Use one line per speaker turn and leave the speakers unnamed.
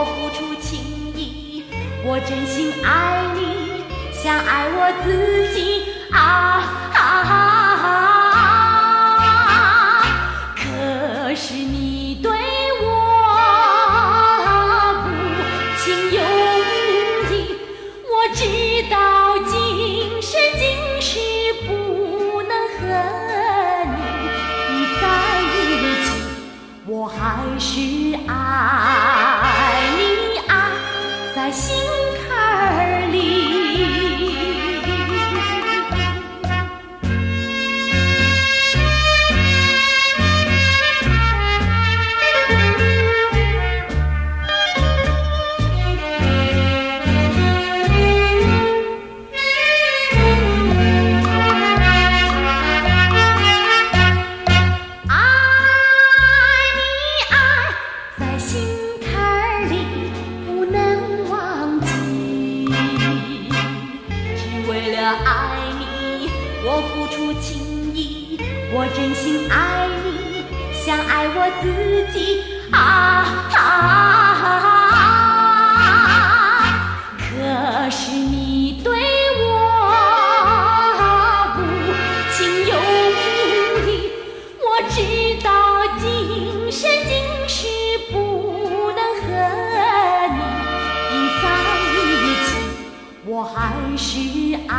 我付出情意，我真心爱你，像爱我自己可是你对我不情有无义，我知道今生今世不能和你在一起，我还是爱你，爱在心坎里。爱你，我付出情意，我真心爱你，像爱我自己可是你对我不情有无义，我知道今生今世不能和你在一起，我还是爱